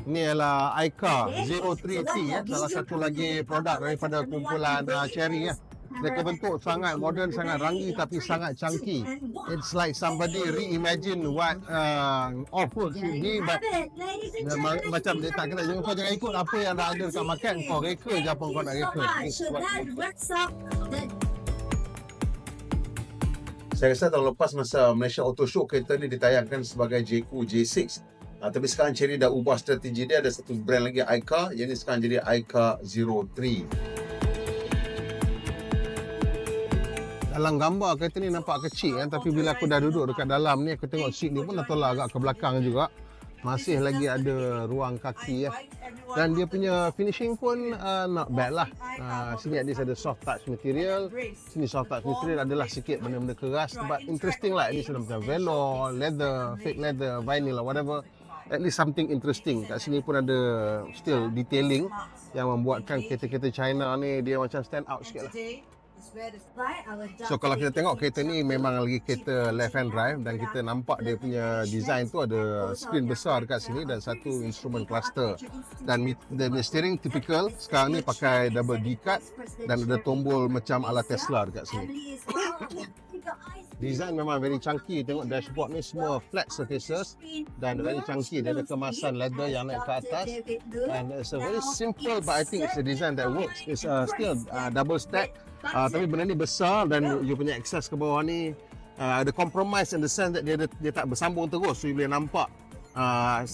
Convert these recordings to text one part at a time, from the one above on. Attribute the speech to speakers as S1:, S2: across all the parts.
S1: Ni adalah iCar 03T ya, salah satu lagi produk daripada kumpulan Chery ya. Mereka bentuk sangat moden, sangat rangi tapi sangat chunky. It's like somebody reimagine what off-road should be, but macam dia tak kena, kau jangan ikut apa yang dah ada dekat market, kau reka je apa kau nak reka. Saya rasa tahun lepas masa Malaysia Auto Show, kereta ni ditayangkan sebagai JQ J6. Tapi sekarang Chery dah ubah strategi dia, ada satu brand lagi iCar, yang ni sekarang jadi iCar 03. Dalam gambar kereta ni nampak kecil kan, tapi bila aku dah duduk dekat dalam ni, aku tengok seat ni pun dah tolak agak ke belakang juga. Masih lagi ada ruang kaki ya. Dan dia punya finishing pun not bad lah. Sini ada soft touch material. Sini soft touch material adalah sikit benda-benda keras, but interesting lah. Ini sudah macam velour, leather, fake leather, vinyl or whatever. At least something interesting. Kat sini pun ada still detailing yang membuatkan kereta-kereta China ni dia macam stand out sikit lah. So kalau kita tengok kereta ni memang lagi kereta left hand drive, dan kita nampak dia punya design tu ada screen besar dekat sini dan satu instrument cluster. Dan the steering typical sekarang ni pakai double D-cut dan ada tombol macam ala Tesla dekat sini. Design memang very chunky. Tengok dashboard ni semua flat surfaces dan very chunky. Dia ada kemasan leather yang naik ke atas, and it's a very simple but I think it's a design that works. It's still double stack, tapi benda ni besar dan you punya access ke bawah ni ada compromise in the sense that dia tak bersambung terus, so you boleh nampak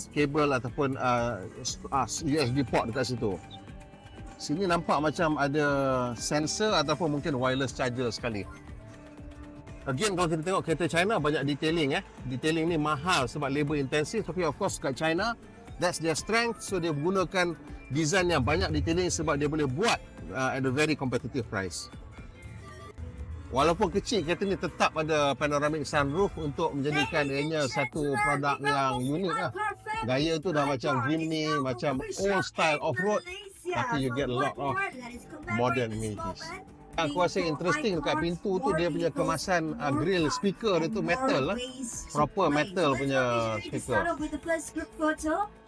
S1: kabel ataupun USB port dekat situ. Sini nampak macam ada sensor ataupun mungkin wireless charger sekali. Again, kalau kita tengok kereta China banyak detailing ya. Detailing ni mahal sebab labor intensif, tapi of course kat China that's their strength, so dia gunakan design yang banyak detailing sebab dia boleh buat at a very competitive price. Walaupun kecil, kereta ni tetap ada panoramic sunroof untuk menjadikan ianya satu produk yang unik lah. Gaya tu dah macam dreamy, macam old style off-road, tapi you get a lot of modern amenities. Aku rasa interesting dekat pintu tu dia punya kemasan grill speaker dia tu metal lah. Proper metal punya speaker.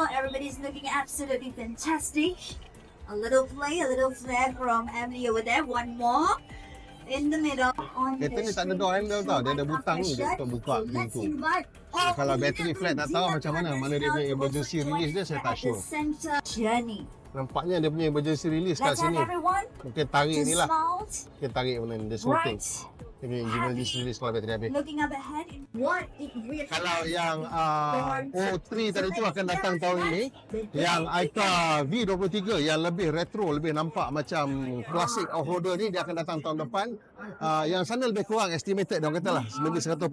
S2: Everybody's looking absolutely fantastic. A little play, a little flare from Emily over there. One more in the middle.
S1: Kereta ni tak ada door handle tau. Dia ada butang ni untuk buka pintu. Kalau battery flat tak tahu macam mana. Mana dia punya emergency release dia, saya tak sure. Nampaknya dia punya emergency release kat sini. Mungkin tarik ni lah. Mungkin tarik benda ni, dia sorting. Dia punya emergency release kalau bateri habis. Kalau yang O3 tadi tu akan datang tahun ini, yang iCar V23 yang lebih retro, lebih nampak macam klasik off-roader ni, dia akan datang tahun depan. Yang sana lebih kurang estimated, dia kata lah, lebih 140.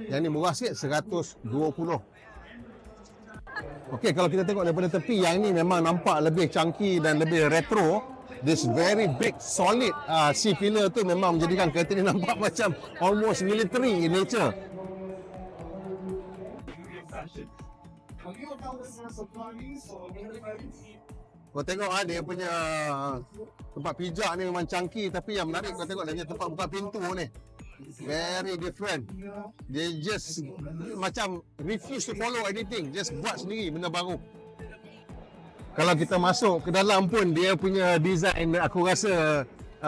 S1: Yang ni murah sikit, 120. Okey, kalau kita tengok daripada tepi, yang ni memang nampak lebih chunky dan lebih retro. This very big solid C-pillar tu memang menjadikan kereta ni nampak macam almost military in nature. Kau tengok dia punya tempat pijak ni memang chunky, tapi yang menarik kau tengok dia punya tempat buka pintu ni. Very different. Dia just macam refuse to follow anything, just buat sendiri benda baru. Kalau kita masuk ke dalam pun dia punya design aku rasa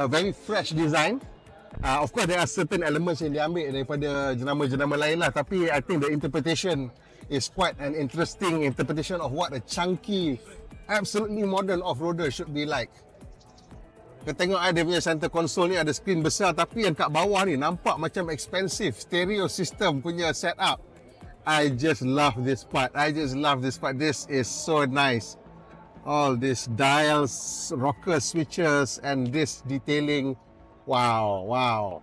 S1: very fresh design. Of course there are certain elements yang diambil daripada jenama-jenama lain lah, tapi I think the interpretation is quite an interesting interpretation of what a chunky, absolutely modern off-roader should be like. Kita tengok dia punya center console ni ada screen besar, tapi yang kat bawah ni nampak macam expensive stereo system punya setup. I just love this part. This is so nice. All these dials, rocker switches and this detailing. Wow.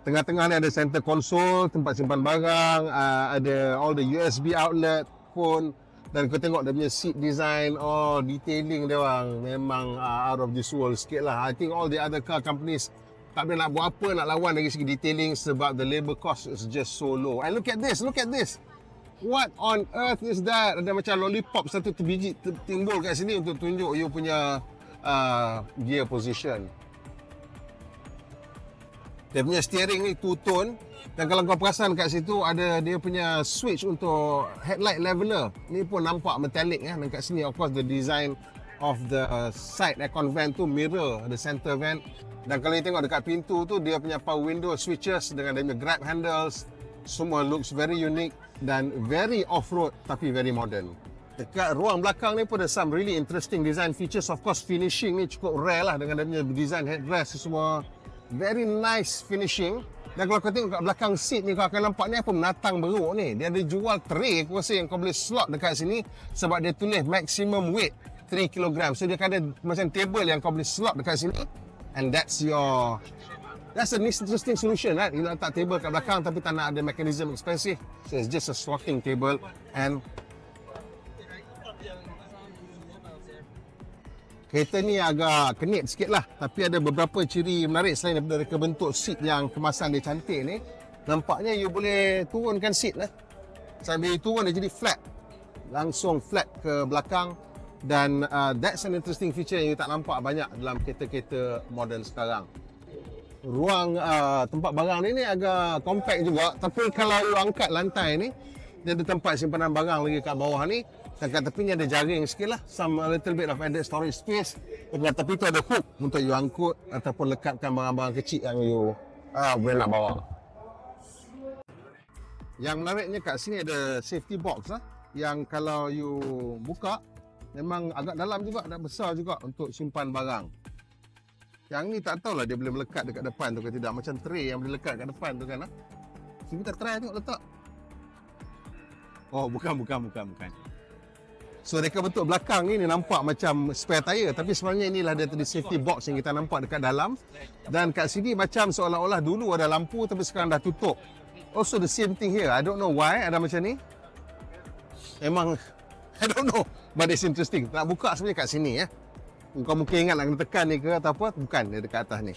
S1: Tengah-tengah ni ada center console, tempat simpan barang, ada all the USB outlet, phone. Dan kau tengok dia punya seat design, detailing dia orang memang out of this world sikit lah. I think all the other car companies tak boleh nak buat apa, nak lawan dari segi detailing sebab the labor cost is just so low. And look at this. What on earth is that? Ada macam lollipop satu biji timbul kat sini untuk tunjuk you punya gear position. Dia punya steering ni two tone. Dan kalau kau perasan kat situ ada dia punya switch untuk headlight leveler. Ni pun nampak metallic dan kat sini of course the design of the side aircon vent tu mirror the center vent. Dan kalau you tengok dekat pintu tu dia punya power window switches dengan dia punya grab handles semua looks very unique dan very off-road tapi very modern. Dekat ruang belakang ni pun ada some really interesting design features. Of course finishing ni cukup rare lah dengan dia punya design headrest semua very nice finishing. Dan kalau kau tengok kat belakang seat ni kau akan nampak ni apa menatang beruk ni. Dia ada jual tray aku rasa yang kau boleh slot dekat sini sebab dia tulis maximum weight 3 kg. So dia akan ada macam table yang kau boleh slot dekat sini and that's an interesting solution right? You letak table kat belakang tapi tak nak ada mechanism expensive. So it's just a slotting table and kereta ni agak kenit sikit lah. Tapi ada beberapa ciri menarik selain daripada bentuk seat yang kemasan dia cantik ni. Nampaknya you boleh turunkan seat lah. Sambil turun dia jadi flat. Langsung flat ke belakang. Dan that's an interesting feature yang you tak nampak banyak dalam kereta-kereta moden sekarang. Ruang tempat barang ni agak compact juga. Tapi kalau you angkat lantai ni, dia ada tempat simpanan barang lagi kat bawah ni. Dan kat tepi ni ada jaring sikit lah. A little bit of added storage space. Dan kat tepi tu ada hook untuk you angkut ataupun lekatkan barang-barang kecil yang you boleh nak bawa. Yang menariknya kat sini ada safety box lah. Yang kalau you buka, memang agak dalam juga, agak besar juga untuk simpan barang. Yang ni tak tahulah dia boleh melekat dekat depan tu ke tidak. Macam tray yang boleh lekat kat depan tu kan. So, kita try tengok letak. Oh, bukan. So dekat bentuk belakang ni nampak macam spare tire tapi sebenarnya inilah dia tadi safety box yang kita nampak dekat dalam. Dan kat sini macam seolah-olah dulu ada lampu tapi sekarang dah tutup. Also the same thing here. I don't know why ada macam ni. Memang I don't know but it's interesting. Nak buka sebenarnya kat sini ya. Kau mungkin ingat nak kena tekan ni ke atau apa? Bukan, dia dekat atas ni.